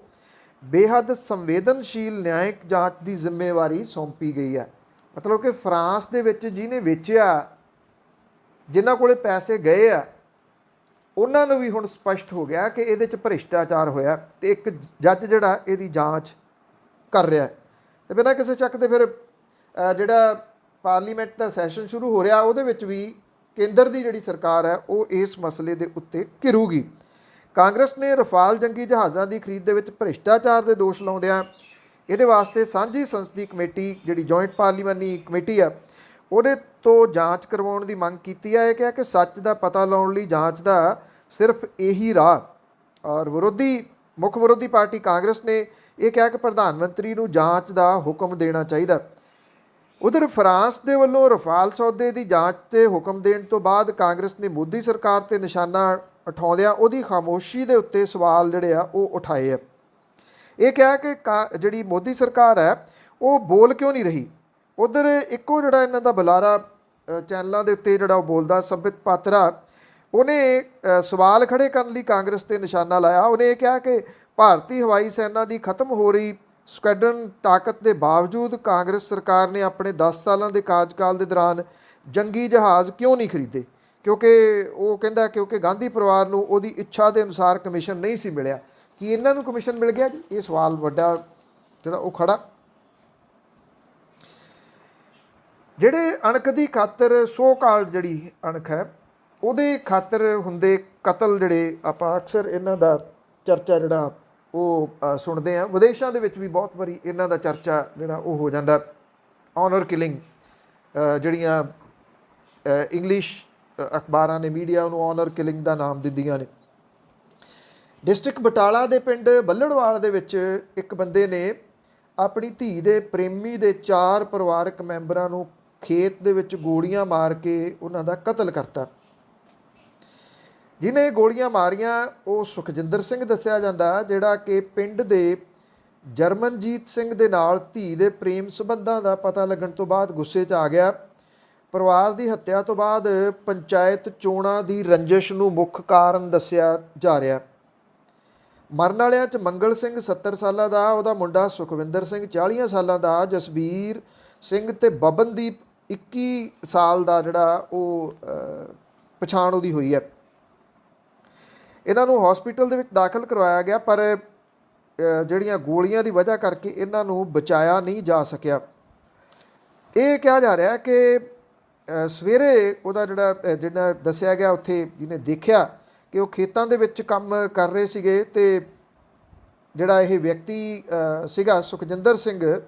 [SPEAKER 1] ਬੇਹੱਦ ਸੰਵੇਦਨਸ਼ੀਲ ਨਿਆਇਕ ਜਾਂਚ ਦੀ ਜ਼ਿੰਮੇਵਾਰੀ ਸੌਂਪੀ ਗਈ ਹੈ। ਮਤਲਬ ਕਿ ਫਰਾਂਸ ਦੇ ਵਿੱਚ ਜਿਹਨੇ ਵੇਚਿਆ, ਜਿਨ੍ਹਾਂ ਕੋਲੇ ਪੈਸੇ ਗਏ ਆ, ਉਹਨਾਂ ਨੂੰ ਵੀ ਹੁਣ ਸਪਸ਼ਟ ਹੋ ਗਿਆ ਕਿ ਇਹਦੇ 'ਚ ਭ੍ਰਿਸ਼ਟਾਚਾਰ ਹੋਇਆ ਤੇ ਇੱਕ ਜੱਜ ਜਿਹੜਾ ਇਹਦੀ ਜਾਂਚ ਕਰ ਰਿਹਾ। ਤੇ ਬਿਨਾਂ ਕਿਸੇ ਸ਼ੱਕ ਦੇ ਫਿਰ ਜਿਹੜਾ ਪਾਰਲੀਮੈਂਟ ਦਾ ਸੈਸ਼ਨ ਸ਼ੁਰੂ ਹੋ ਰਿਹਾ ਉਹਦੇ ਵਿੱਚ ਵੀ ਕੇਂਦਰ ਦੀ ਜਿਹੜੀ ਸਰਕਾਰ ਹੈ ਉਹ ਇਸ ਮਸਲੇ ਦੇ ਉੱਤੇ ਘਿਰੂਗੀ। ਕਾਂਗਰਸ ਨੇ ਰਫਾਲ ਜੰਗੀ ਜਹਾਜ਼ਾਂ ਦੀ ਖਰੀਦ ਦੇ ਵਿੱਚ ਭ੍ਰਿਸ਼ਟਾਚਾਰ ਦੇ ਦੋਸ਼ ਲਾਉਂਦਿਆਂ ਇਹਦੇ ਵਾਸਤੇ ਸਾਂਝੀ ਸੰਸਦੀ ਕਮੇਟੀ ਜਿਹੜੀ ਜੁਆਇੰਟ ਪਾਰਲੀਮੈਂਟਰੀ ਕਮੇਟੀ ਆ ਉਹਦੇ ਤੋਂ ਜਾਂਚ ਕਰਵਾਉਣ ਦੀ ਮੰਗ ਕੀਤੀ ਹੈ। ਇਹ ਕਿਹਾ ਕਿ ਸੱਚ ਦਾ ਪਤਾ ਲਾਉਣ ਲਈ ਜਾਂਚ ਦਾ ਸਿਰਫ ਇਹੀ ਰਾਹ। ਔਰ ਮੁੱਖ ਵਿਰੋਧੀ ਪਾਰਟੀ ਕਾਂਗਰਸ ਨੇ ਇਹ ਕਿਹਾ ਕਿ ਪ੍ਰਧਾਨ ਮੰਤਰੀ ਨੂੰ ਜਾਂਚ ਦਾ ਹੁਕਮ ਦੇਣਾ ਚਾਹੀਦਾ। ਉਧਰ ਫਰਾਂਸ ਦੇ ਵੱਲੋਂ ਰਫਾਲ ਸੌਦੇ ਦੀ ਜਾਂਚ ਤੇ ਹੁਕਮ ਦੇਣ ਤੋਂ ਬਾਅਦ ਕਾਂਗਰਸ ਨੇ ਮੋਦੀ ਸਰਕਾਰ ਤੇ ਨਿਸ਼ਾਨਾ ਉਠਾਉਂਦਿਆਂ ਉਹਦੀ ਖਾਮੋਸ਼ੀ ਦੇ ਉੱਤੇ ਸਵਾਲ ਜਿਹੜੇ ਆ ਉਹ ਉਠਾਏ ਆ। ਇਹ ਕਿਹਾ ਕਿ ਜਿਹੜੀ ਮੋਦੀ ਸਰਕਾਰ ਹੈ ਉਹ ਬੋਲ ਕਿਉਂ ਨਹੀਂ ਰਹੀ। ਉਧਰ ਇੱਕੋ ਜਿਹੜਾ ਇਹਨਾਂ ਦਾ ਬੁਲਾਰਾ ਚੈਨਲਾਂ ਦੇ ਉੱਤੇ ਜਿਹੜਾ ਉਹ ਬੋਲਦਾ ਸੰਬਿਤ ਪਾਤਰਾ, ਉਹਨੇ ਸਵਾਲ ਖੜੇ ਕਰਨ ਲਈ ਕਾਂਗਰਸ ਤੇ ਨਿਸ਼ਾਨਾ ਲਾਇਆ। ਉਹਨੇ ਇਹ ਕਿਹਾ ਕਿ ਭਾਰਤੀ ਹਵਾਈ ਸੈਨਾ ਦੀ ਖਤਮ ਹੋ ਰਹੀ ਸਕੁਐਡਰਨ ਤਾਕਤ ਦੇ ਬਾਵਜੂਦ ਕਾਂਗਰਸ ਸਰਕਾਰ ਨੇ ਆਪਣੇ 10 ਸਾਲਾਂ ਦੇ ਕਾਰਜਕਾਲ ਦੇ ਦੌਰਾਨ ਜੰਗੀ ਜਹਾਜ਼ ਕਿਉਂ ਨਹੀਂ ਖਰੀਦੇ। ਕਿਉਂਕਿ ਉਹ ਕਹਿੰਦਾ ਕਿਉਂਕਿ ਗਾਂਧੀ ਪਰਿਵਾਰ ਨੂੰ ਉਹਦੀ ਇੱਛਾ ਦੇ ਅਨੁਸਾਰ ਕਮਿਸ਼ਨ ਨਹੀਂ ਸੀ ਮਿਲਿਆ। ਕੀ ਇਹਨਾਂ ਨੂੰ ਕਮਿਸ਼ਨ ਮਿਲ ਗਿਆ ਜੀ? ਇਹ ਸਵਾਲ ਵੱਡਾ ਜਿਹੜਾ ਉਹ ਖੜਾ। ਜਿਹੜੇ ਅਣਖ ਦੀ ਖਾਤਰ ਸੋ ਕਾਲਡ ਜਿਹੜੀ ਅਣਖ ਹੈ ਉਹਦੇ ਖਾਤਰ ਹੁੰਦੇ ਕਤਲ ਜਿਹੜੇ ਆਪਾਂ ਅਕਸਰ ਇਹਨਾਂ ਦਾ ਚਰਚਾ ਜਿਹੜਾ ਉਹ ਸੁਣਦੇ ਹਾਂ। ਵਿਦੇਸ਼ਾਂ ਦੇ ਵਿੱਚ ਵੀ ਬਹੁਤ ਵਾਰੀ ਇਹਨਾਂ ਦਾ ਚਰਚਾ ਜਿਹੜਾ ਉਹ ਹੋ ਜਾਂਦਾ। ਆਨਰ ਕਿਲਿੰਗ ਜਿਹੜੀਆਂ ਇੰਗਲਿਸ਼ ਅਖਬਾਰਾਂ ਨੇ, ਮੀਡੀਆ ਉਹਨੂੰ ਆਨਰ ਕਿਲਿੰਗ ਦਾ ਨਾਮ ਦਿੰਦੀਆਂ ਨੇ। ਡਿਸਟ੍ਰਿਕਟ ਬਟਾਲਾ ਦੇ ਪਿੰਡ ਬੱਲੜਵਾਲ ਦੇ ਵਿੱਚ ਇੱਕ ਬੰਦੇ ਨੇ ਆਪਣੀ ਧੀ ਦੇ ਪ੍ਰੇਮੀ ਦੇ 4 ਪਰਿਵਾਰਕ ਮੈਂਬਰਾਂ ਨੂੰ ਖੇਤ ਦੇ ਵਿੱਚ ਗੋਲੀਆਂ ਮਾਰ ਕੇ ਉਹਨਾਂ ਦਾ ਕਤਲ ਕਰਤਾ। ਜਿਹਨੇ ਗੋਲੀਆਂ ਮਾਰੀਆਂ ਉਹ ਸੁਖਜਿੰਦਰ ਸਿੰਘ ਦੱਸਿਆ ਜਾਂਦਾ, ਜਿਹੜਾ ਕਿ ਪਿੰਡ ਦੇ ਜਰਮਨਜੀਤ ਸਿੰਘ ਦੇ ਨਾਲ ਧੀ ਦੇ ਪ੍ਰੇਮ ਸੰਬੰਧਾਂ ਦਾ ਪਤਾ ਲੱਗਣ ਤੋਂ ਬਾਅਦ ਗੁੱਸੇ 'ਚ ਆ ਗਿਆ। ਪਰਿਵਾਰ ਦੀ ਹੱਤਿਆ ਤੋਂ ਬਾਅਦ ਪੰਚਾਇਤ ਚੋਣਾਂ ਦੀ ਰੰਜਿਸ਼ ਨੂੰ ਮੁੱਖ ਕਾਰਨ ਦੱਸਿਆ ਜਾ ਰਿਹਾ। ਮਰਨ ਵਾਲਿਆਂ 'ਚ ਮੰਗਲ ਸਿੰਘ 70 ਸਾਲਾਂ ਦਾ, ਉਹਦਾ ਮੁੰਡਾ ਸੁਖਵਿੰਦਰ ਸਿੰਘ 40 ਸਾਲਾਂ ਦਾ, ਜਸਬੀਰ ਸਿੰਘ ਤੇ ਬਬਨਦੀਪ 21 ਸਾਲ ਦਾ ਜਿਹੜਾ ਉਹ ਪਛਾਣ ਉਹਦੀ ਹੋਈ ਹੈ। ਇਹਨਾਂ ਨੂੰ ਹਸਪੀਟਲ ਦੇ ਵਿੱਚ ਦਾਖਲ ਕਰਵਾਇਆ ਗਿਆ, ਪਰ ਜਿਹੜੀਆਂ ਗੋਲੀਆਂ ਦੀ ਵਜ੍ਹਾ ਕਰਕੇ ਇਹਨਾਂ ਨੂੰ ਬਚਾਇਆ ਨਹੀਂ ਜਾ ਸਕਿਆ। ਇਹ ਕਿਹਾ ਜਾ ਰਿਹਾ ਕਿ ਸਵੇਰੇ ਉਹਦਾ ਜਿਹੜਾ ਦੱਸਿਆ ਗਿਆ ਉੱਥੇ ਜਿਹਨੇ ਦੇਖਿਆ ਕਿ ਉਹ ਖੇਤਾਂ ਦੇ ਵਿੱਚ ਕੰਮ ਕਰ ਰਹੇ ਸੀਗੇ ਤੇ ਜਿਹੜਾ ਇਹ ਵਿਅਕਤੀ ਸੀਗਾ ਸੁਖਜਿੰਦਰ ਸਿੰਘ,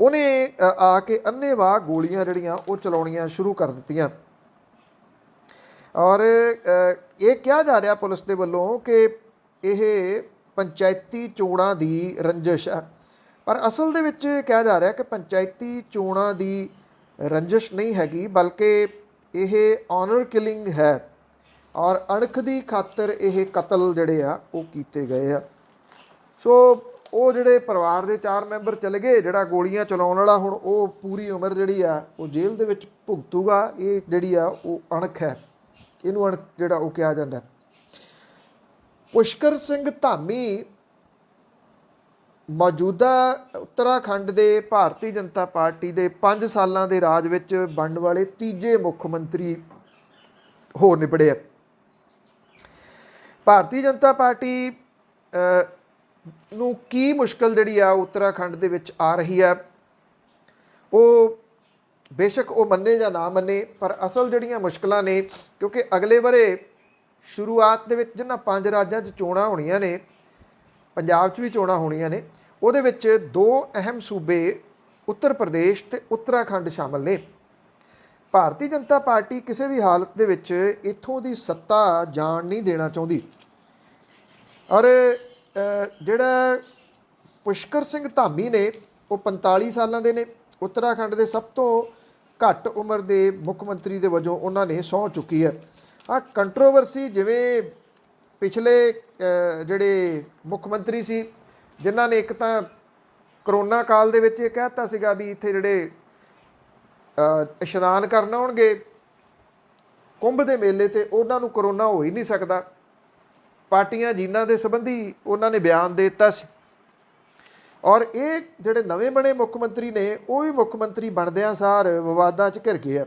[SPEAKER 1] ਉਹਨੇ ਆ ਕੇ ਅੰਨ੍ਹੇਵਾਹ ਗੋਲੀਆਂ ਜਿਹੜੀਆਂ ਉਹ ਚਲਾਉਣੀਆਂ ਸ਼ੁਰੂ ਕਰ ਦਿੱਤੀਆਂ। ਔਰ ਇਹ ਕਿਹਾ ਜਾ ਰਿਹਾ ਪੁਲਿਸ ਦੇ ਵੱਲੋਂ ਕਿ ਇਹ ਪੰਚਾਇਤੀ ਚੋਣਾਂ ਦੀ ਰੰਜਿਸ਼ ਹੈ, ਪਰ ਅਸਲ ਦੇ ਵਿੱਚ ਕਿਹਾ ਜਾ ਰਿਹਾ ਕਿ ਪੰਚਾਇਤੀ ਚੋਣਾਂ ਦੀ ਰੰਜਿਸ਼ ਨਹੀਂ ਹੈਗੀ, ਬਲਕਿ ਇਹ ਆਨਰ ਕਿਲਿੰਗ ਹੈ ਔਰ ਅਣਖ ਦੀ ਖਾਤਰ ਇਹ ਕਤਲ ਜਿਹੜੇ ਆ ਉਹ ਕੀਤੇ ਗਏ ਆ। ਸੋ ਉਹ ਜਿਹੜੇ ਪਰਿਵਾਰ ਦੇ 4 ਮੈਂਬਰ ਚਲੇ ਗਏ, ਜਿਹੜਾ ਗੋਲੀਆਂ ਚਲਾਉਣ ਵਾਲਾ ਹੁਣ ਉਹ ਪੂਰੀ ਉਮਰ ਜਿਹੜੀ ਆ ਉਹ ਜੇਲ੍ਹ ਦੇ ਵਿੱਚ ਭੁਗਤੂਗਾ। ਇਹ ਜਿਹੜੀ ਆ ਉਹ ਅਣਖ ਹੈ, ਇਹਨੂੰ ਅਣਖ ਜਿਹੜਾ ਉਹ ਕਿਹਾ ਜਾਂਦਾ। ਪੁਸ਼ਕਰ ਸਿੰਘ ਧਾਮੀ ਮੌਜੂਦਾ ਉੱਤਰਾਖੰਡ ਦੇ ਭਾਰਤੀ ਜਨਤਾ ਪਾਰਟੀ ਦੇ 5 ਸਾਲਾਂ ਦੇ ਰਾਜ ਵਿੱਚ ਬਣਨ ਵਾਲੇ ਤੀਜੇ ਮੁੱਖ ਮੰਤਰੀ ਹੋ ਨਿਬੜੇ ਆ। ਭਾਰਤੀ ਜਨਤਾ ਪਾਰਟੀ ਨੂੰ ਕੀ ਮੁਸ਼ਕਲ ਜਿਹੜੀ ਆ ਉੱਤਰਾਖੰਡ ਦੇ ਵਿੱਚ ਆ ਰਹੀ ਹੈ, ਉਹ ਬੇਸ਼ੱਕ ਉਹ ਮੰਨੇ ਜਾਂ ਨਾ ਮੰਨੇ, ਪਰ ਅਸਲ ਜਿਹੜੀਆਂ ਮੁਸ਼ਕਲਾਂ ਨੇ, ਕਿਉਂਕਿ ਅਗਲੇ ਵਰੇ ਸ਼ੁਰੂਆਤ ਦੇ ਵਿੱਚ ਜਿਨ੍ਹਾਂ 5 ਰਾਜਾਂ 'ਚ ਚੋਣਾਂ ਹੋਣੀਆਂ ਨੇ, ਪੰਜਾਬ 'ਚ ਵੀ ਚੋਣਾਂ ਹੋਣੀਆਂ ਨੇ, ਉਹਦੇ ਵਿੱਚ 2 ਅਹਿਮ ਸੂਬੇ ਉੱਤਰ ਪ੍ਰਦੇਸ਼ ਤੇ ਉੱਤਰਾਖੰਡ ਸ਼ਾਮਲ ਨੇ। ਭਾਰਤੀ ਜਨਤਾ ਪਾਰਟੀ ਕਿਸੇ ਵੀ ਹਾਲਤ ਦੇ ਵਿੱਚ ਇੱਥੋਂ ਦੀ ਸੱਤਾ ਜਾਣ ਨਹੀਂ ਦੇਣਾ ਚਾਹੁੰਦੀ। ਔਰ ਜਿਹੜਾ ਪੁਸ਼ਕਰ ਸਿੰਘ ਧਾਮੀ ਨੇ, ਉਹ 45 ਸਾਲਾਂ ਦੇ ਨੇ, ਉੱਤਰਾਖੰਡ ਦੇ ਸਭ ਤੋਂ ਘੱਟ ਉਮਰ ਦੇ ਮੁੱਖ ਮੰਤਰੀ ਦੇ ਵਜੋਂ ਉਹਨਾਂ ਨੇ ਸਹੁੰ ਚੁੱਕੀ ਹੈ। ਆਹ ਕੰਟਰੋਵਰਸੀ, ਜਿਵੇਂ ਪਿਛਲੇ ਜਿਹੜੇ ਮੁੱਖ ਮੰਤਰੀ ਸੀ, ਜਿਨ੍ਹਾਂ ਨੇ ਇੱਕ ਤਾਂ ਕਰੋਨਾ ਕਾਲ ਦੇ ਵਿੱਚ ਇਹ ਕਹਿ ਦਿੱਤਾ ਸੀਗਾ ਵੀ ਇੱਥੇ ਜਿਹੜੇ ਇਸ਼ਨਾਨ ਕਰਨ ਆਉਣਗੇ ਕੁੰਭ ਦੇ ਮੇਲੇ ਤੇ ਉਹਨਾਂ ਨੂੰ ਕਰੋਨਾ ਹੋ ਹੀ ਨਹੀਂ ਸਕਦਾ। ਪਾਰਟੀਆਂ ਜਿਨ੍ਹਾਂ ਦੇ ਸੰਬੰਧੀ ਉਹਨਾਂ ਨੇ ਬਿਆਨ ਦੇ ਦਿੱਤਾ ਸੀ। ਔਰ ਇਹ ਜਿਹੜੇ ਨਵੇਂ ਬਣੇ ਮੁੱਖ ਮੰਤਰੀ ਨੇ, ਉਹ ਵੀ ਮੁੱਖ ਮੰਤਰੀ ਬਣਦਿਆਂ ਸਾਰ ਵਿਵਾਦਾਂ 'ਚ ਘਿਰ ਗਏ ਆ,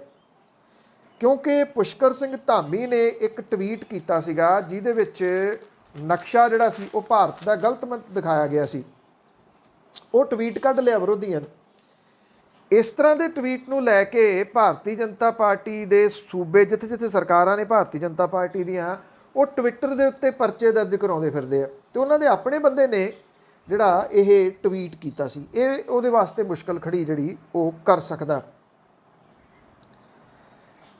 [SPEAKER 1] ਕਿਉਂਕਿ ਪੁਸ਼ਕਰ ਸਿੰਘ ਧਾਮੀ ਨੇ ਇੱਕ ਟਵੀਟ ਕੀਤਾ ਸੀਗਾ ਜਿਹਦੇ ਵਿੱਚ ਨਕਸ਼ਾ ਜਿਹੜਾ ਸੀ ਉਹ ਭਾਰਤ ਦਾ ਗਲਤ ਦਿਖਾਇਆ ਗਿਆ ਸੀ। ਉਹ ਟਵੀਟ ਕੱਢ ਲਿਆ ਵਿਰੋਧੀਆਂ ਨੇ। ਇਸ ਤਰ੍ਹਾਂ ਦੇ ਟਵੀਟ ਨੂੰ ਲੈ ਕੇ ਭਾਰਤੀ ਜਨਤਾ ਪਾਰਟੀ ਦੇ ਸੂਬੇ ਜਿੱਥੇ ਜਿੱਥੇ ਸਰਕਾਰਾਂ ਨੇ ਭਾਰਤੀ ਜਨਤਾ ਪਾਰਟੀ ਦੀਆਂ, ਉਹ ਟਵਿੱਟਰ ਦੇ ਉੱਤੇ ਪਰਚੇ ਦਰਜ ਕਰਾਉਂਦੇ ਫਿਰਦੇ ਆ, ਤੇ ਉਹਨਾਂ ਦੇ ਆਪਣੇ ਬੰਦੇ ਨੇ ਜਿਹੜਾ ਇਹ ਟਵੀਟ ਕੀਤਾ ਸੀ, ਇਹ ਉਹਦੇ ਵਾਸਤੇ ਮੁਸ਼ਕਲ ਖੜੀ ਜਿਹੜੀ ਉਹ ਕਰ ਸਕਦਾ।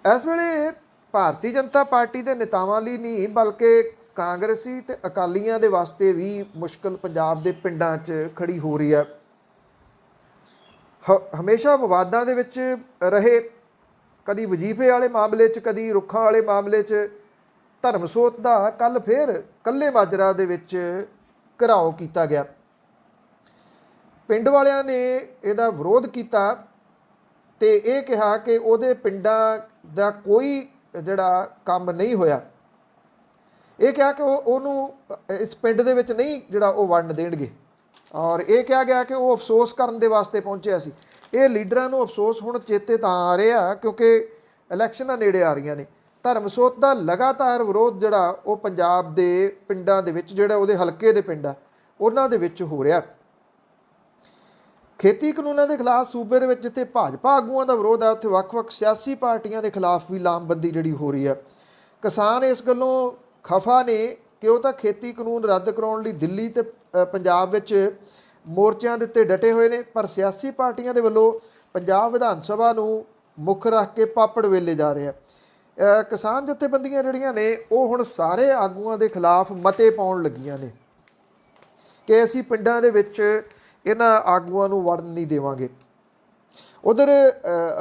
[SPEAKER 1] ਇਸ ਵੇਲੇ ਭਾਰਤੀ ਜਨਤਾ ਪਾਰਟੀ ਦੇ ਨੇਤਾਵਾਂ ਲਈ ਨਹੀਂ, ਬਲਕਿ ਕਾਂਗਰਸੀ ਤੇ ਅਕਾਲੀਆਂ ਦੇ ਵਾਸਤੇ ਵੀ ਮੁਸ਼ਕਲ ਪੰਜਾਬ ਦੇ ਪਿੰਡਾਂ 'ਚ ਖੜੀ ਹੋ ਰਹੀ ਹੈ। ਹਮੇਸ਼ਾ ਵਿਵਾਦਾਂ ਦੇ ਵਿੱਚ ਰਹੇ, ਕਦੀ ਵਜ਼ੀਫੇ ਵਾਲੇ ਮਾਮਲੇ 'ਚ, ਕਦੀ ਰੁੱਖਾਂ ਵਾਲੇ ਮਾਮਲੇ 'ਚ। ਧਰਮਸੋਤ ਦਾ ਕੱਲ੍ਹ ਫੇਰ ਕੱਲੇ ਮਾਜਰਾ ਦੇ ਵਿੱਚ ਘਿਰਾਓ ਕੀਤਾ ਗਿਆ। ਪਿੰਡ ਵਾਲਿਆਂ ਨੇ ਇਹਦਾ ਵਿਰੋਧ ਕੀਤਾ ਤੇ ਇਹ ਕਿਹਾ ਕਿ ਉਹਦੇ ਪਿੰਡਾਂ ਦਾ ਕੋਈ ਜਿਹੜਾ ਕੰਮ ਨਹੀਂ ਹੋਇਆ। ਇਹ ਕਿਹਾ ਕਿ ਉਹਨੂੰ ਇਸ ਪਿੰਡ ਦੇ ਵਿੱਚ ਨਹੀਂ ਜਿਹੜਾ ਉਹ ਵੰਡ ਦੇਣਗੇ। ਔਰ ਇਹ ਕਿਹਾ ਗਿਆ ਕਿ ਉਹ ਅਫਸੋਸ ਕਰਨ ਦੇ ਵਾਸਤੇ ਪਹੁੰਚਿਆ ਸੀ। ਇਹ ਲੀਡਰਾਂ ਨੂੰ ਅਫਸੋਸ ਹੁਣ ਚੇਤੇ ਤਾਂ ਆ ਰਿਹਾ ਕਿਉਂਕਿ ਇਲੈਕਸ਼ਨਾਂ ਨੇੜੇ ਆ ਰਹੀਆਂ ਨੇ। ਧਰਮਸੋਤ ਦਾ ਲਗਾਤਾਰ ਵਿਰੋਧ ਜਿਹੜਾ ਉਹ ਪੰਜਾਬ ਦੇ ਪਿੰਡਾਂ ਦੇ ਵਿੱਚ, ਜਿਹੜਾ ਉਹਦੇ ਹਲਕੇ ਦੇ ਪਿੰਡ ਆ, ਉਹਨਾਂ ਦੇ ਵਿੱਚ ਹੋ ਰਿਹਾ। ਖੇਤੀ ਕਾਨੂੰਨਾਂ ਦੇ ਖਿਲਾਫ ਸੂਬੇ ਦੇ ਵਿੱਚ ਜਿੱਥੇ ਭਾਜਪਾ ਆਗੂਆਂ ਦਾ ਵਿਰੋਧ ਹੈ, ਉੱਥੇ ਵੱਖ-ਵੱਖ ਸਿਆਸੀ ਪਾਰਟੀਆਂ ਦੇ ਖਿਲਾਫ ਵੀ ਲਾਮਬੰਦੀ ਜਿਹੜੀ ਹੋ ਰਹੀ ਹੈ। ਕਿਸਾਨ ਇਸ ਗੱਲੋਂ ਖਫਾ ਨੇ ਕਿ ਉਹ ਤਾਂ ਖੇਤੀ ਕਾਨੂੰਨ ਰੱਦ ਕਰਾਉਣ ਲਈ ਦਿੱਲੀ ਤੇ ਪੰਜਾਬ ਵਿੱਚ ਮੋਰਚਿਆਂ ਦੇ ਉੱਤੇ ਡਟੇ ਹੋਏ ਨੇ, ਪਰ ਸਿਆਸੀ ਪਾਰਟੀਆਂ ਦੇ ਵੱਲੋਂ ਪੰਜਾਬ ਵਿਧਾਨ ਸਭਾ ਨੂੰ ਮੁੱਖ ਰੱਖ ਕੇ ਪਾਪੜ ਵੇਲੇ ਜਾ ਰਹੇ ਆ। ਕਿਸਾਨ ਜਥੇਬੰਦੀਆਂ ਜਿਹੜੀਆਂ ਨੇ ਉਹ ਹੁਣ ਸਾਰੇ ਆਗੂਆਂ ਦੇ ਖਿਲਾਫ ਮਤੇ ਪਾਉਣ ਲੱਗੀਆਂ ਨੇ ਕਿ ਅਸੀਂ ਪਿੰਡਾਂ ਦੇ ਵਿੱਚ ਇਹਨਾਂ ਆਗੂਆਂ ਨੂੰ ਵੜਨ ਨਹੀਂ ਦੇਵਾਂਗੇ। ਉਧਰ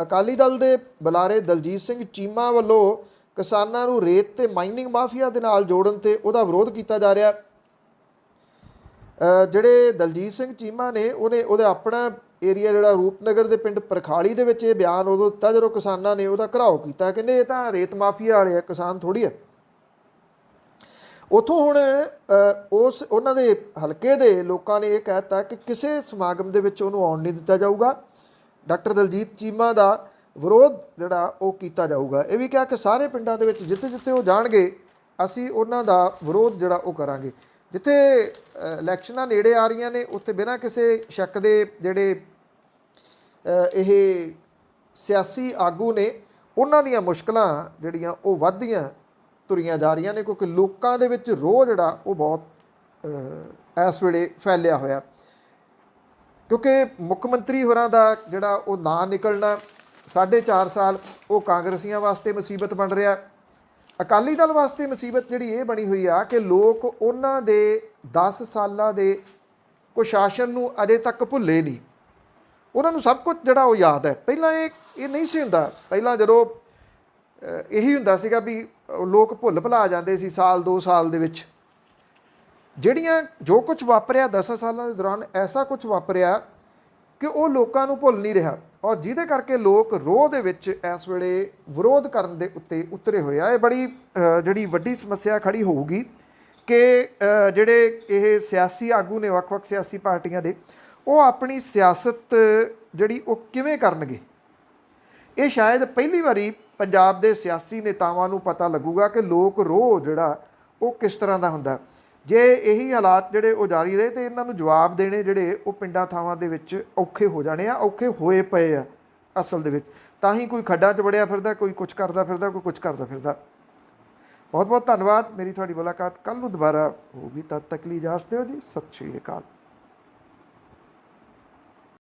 [SPEAKER 1] ਅਕਾਲੀ ਦਲ ਦੇ ਬੁਲਾਰੇ ਦਲਜੀਤ ਸਿੰਘ ਚੀਮਾ ਵੱਲੋਂ ਕਿਸਾਨਾਂ ਨੂੰ ਰੇਤ ਤੇ ਮਾਈਨਿੰਗ ਮਾਫੀਆ ਦੇ ਨਾਲ ਜੋੜਨ ਤੇ ਉਹਦਾ ਵਿਰੋਧ ਕੀਤਾ ਜਾ ਰਿਹਾ। ਜਿਹੜੇ ਦਲਜੀਤ ਸਿੰਘ ਚੀਮਾ ਨੇ ਉਹਦੇ ਆਪਣਾ ਏਰੀਆ ਜਿਹੜਾ ਰੂਪਨਗਰ ਦੇ ਪਿੰਡ ਪਰਖਾਲੀ ਦੇ ਵਿੱਚ ਇਹ ਬਿਆਨ ਉਦੋਂ ਦਿੱਤਾ ਜਦੋਂ ਕਿਸਾਨਾਂ ਨੇ ਉਹਦਾ ਘਿਰਾਓ ਕੀਤਾ। ਕਹਿੰਦੇ ਇਹ ਤਾਂ ਰੇਤ ਮਾਫੀਆ ਵਾਲੇ ਆ, ਕਿਸਾਨ ਥੋੜ੍ਹੀ ਆ। ਉੱਥੋਂ ਹੁਣ ਉਹਨਾਂ ਦੇ ਹਲਕੇ ਦੇ ਲੋਕਾਂ ਨੇ ਇਹ ਕਹਿ ਦਿੱਤਾ ਕਿ ਕਿਸੇ ਸਮਾਗਮ ਦੇ ਵਿੱਚ ਉਹਨੂੰ ਆਉਣ ਨਹੀਂ ਦਿੱਤਾ ਜਾਊਗਾ। ਡਾਕਟਰ ਦਲਜੀਤ ਚੀਮਾ ਦਾ ਵਿਰੋਧ ਜਿਹੜਾ ਉਹ ਕੀਤਾ ਜਾਊਗਾ। ਇਹ ਵੀ ਕਿਹਾ ਕਿ ਸਾਰੇ ਪਿੰਡਾਂ ਦੇ ਵਿੱਚ ਜਿੱਥੇ ਜਿੱਥੇ ਉਹ ਜਾਣਗੇ ਅਸੀਂ ਉਹਨਾਂ ਦਾ ਵਿਰੋਧ ਜਿਹੜਾ ਉਹ ਕਰਾਂਗੇ। ਜਿੱਥੇ ਇਲੈਕਸ਼ਨਾਂ ਨੇੜੇ ਆ ਰਹੀਆਂ ਨੇ ਉੱਥੇ ਬਿਨਾਂ ਕਿਸੇ ਸ਼ੱਕ ਦੇ ਜਿਹੜੇ ਇਹ ਸਿਆਸੀ ਆਗੂ ਨੇ ਉਹਨਾਂ ਦੀਆਂ ਮੁਸ਼ਕਲਾਂ ਜਿਹੜੀਆਂ ਉਹ ਵੱਧਦੀਆਂ ਤੁਰੀਆਂ ਜਾ ਰਹੀਆਂ ਨੇ, ਕਿਉਂਕਿ ਲੋਕਾਂ ਦੇ ਵਿੱਚ ਰੋਹ ਜਿਹੜਾ ਉਹ ਬਹੁਤ ਇਸ ਵੇਲੇ ਫੈਲਿਆ ਹੋਇਆ। ਕਿਉਂਕਿ ਮੁੱਖ ਮੰਤਰੀ ਹੋਰਾਂ ਦਾ ਜਿਹੜਾ ਉਹ ਨਾਂ ਨਿਕਲਣਾ 4.5 ਸਾਲ ਉਹ ਕਾਂਗਰਸੀਆਂ ਵਾਸਤੇ ਮੁਸੀਬਤ ਬਣ ਰਿਹਾ। ਅਕਾਲੀ ਦਲ ਵਾਸਤੇ ਮੁਸੀਬਤ ਜਿਹੜੀ ਇਹ ਬਣੀ ਹੋਈ ਆ ਕਿ ਲੋਕ ਉਹਨਾਂ ਦੇ 10 ਸਾਲਾਂ ਦੇ ਕੁਸ਼ਾਸਨ ਨੂੰ ਅਜੇ ਤੱਕ ਭੁੱਲੇ ਨਹੀਂ। ਉਹਨਾਂ ਨੂੰ ਸਭ ਕੁਝ ਜਿਹੜਾ ਉਹ ਯਾਦ ਹੈ। ਪਹਿਲਾਂ ਇਹ ਨਹੀਂ ਸੀ ਹੁੰਦਾ। ਪਹਿਲਾਂ ਜਦੋਂ ਇਹੀ ਹੁੰਦਾ ਸੀਗਾ ਵੀ ਲੋਕ ਭੁੱਲ ਭੁਲਾ ਜਾਂਦੇ ਸੀ ਸਾਲ 2 ਸਾਲ ਦੇ ਵਿੱਚ। ਜਿਹੜੀਆਂ ਜੋ ਕੁਝ ਵਾਪਰਿਆ 10 ਸਾਲਾਂ ਦੇ ਦੌਰਾਨ, ਐਸਾ ਕੁਝ ਵਾਪਰਿਆ ਕਿ ਉਹ ਲੋਕਾਂ ਨੂੰ ਭੁੱਲ ਨਹੀਂ ਰਿਹਾ, ਔਰ ਜਿਹਦੇ ਕਰਕੇ ਲੋਕ ਰੋਹ ਦੇ ਵਿੱਚ ਇਸ ਵੇਲੇ ਵਿਰੋਧ ਕਰਨ ਦੇ ਉੱਤੇ ਉਤਰੇ ਹੋਏ ਆ। ਇਹ ਬੜੀ ਜਿਹੜੀ ਵੱਡੀ ਸਮੱਸਿਆ ਖੜੀ ਹੋਊਗੀ ਕਿ ਜਿਹੜੇ ਇਹ ਸਿਆਸੀ ਆਗੂ ਨੇ ਵੱਖ-ਵੱਖ ਸਿਆਸੀ ਪਾਰਟੀਆਂ ਦੇ, ਉਹ ਆਪਣੀ ਸਿਆਸਤ ਜਿਹੜੀ ਉਹ ਕਿਵੇਂ ਕਰਨਗੇ। ਇਹ ਸ਼ਾਇਦ ਪਹਿਲੀ ਵਾਰੀ ਪੰਜਾਬ ਦੇ ਸਿਆਸੀ ਨੇਤਾਵਾਂ ਨੂੰ ਪਤਾ ਲੱਗੂਗਾ ਕਿ ਲੋਕ ਰੋਹ ਜਿਹੜਾ ਉਹ ਕਿਸ ਤਰ੍ਹਾਂ ਦਾ ਹੁੰਦਾ। ਜੇ ਇਹੀ ਹਾਲਾਤ ਜਿਹੜੇ ਉਹ ਜਾਰੀ ਰਹੇ ਤਾਂ ਇਹਨਾਂ ਨੂੰ ਜਵਾਬ ਦੇਣੇ ਜਿਹੜੇ ਉਹ ਪਿੰਡਾਂ ਥਾਵਾਂ ਦੇ ਵਿੱਚ ਔਖੇ ਹੋ ਜਾਣੇ ਆ, ਔਖੇ ਹੋਏ ਪਏ ਆ ਅਸਲ ਦੇ ਵਿੱਚ। ਤਾਂ ਹੀ ਕੋਈ ਖੱਡਾਂ 'ਚ ਵੜਿਆ ਫਿਰਦਾ, ਕੋਈ ਕੁਛ ਕਰਦਾ ਫਿਰਦਾ, ਕੋਈ ਕੁਛ ਕਰਦਾ ਫਿਰਦਾ। ਬਹੁਤ ਬਹੁਤ ਧੰਨਵਾਦ। ਮੇਰੀ ਤੁਹਾਡੀ ਮੁਲਾਕਾਤ ਕੱਲ੍ਹ ਨੂੰ ਦੁਬਾਰਾ ਹੋਊਗੀ। ਤਦ ਤੱਕ ਲਈ ਇਜਾਜ਼ਤ ਦਿਓ ਜੀ। ਸਤਿ ਸ਼੍ਰੀ ਅਕਾਲ।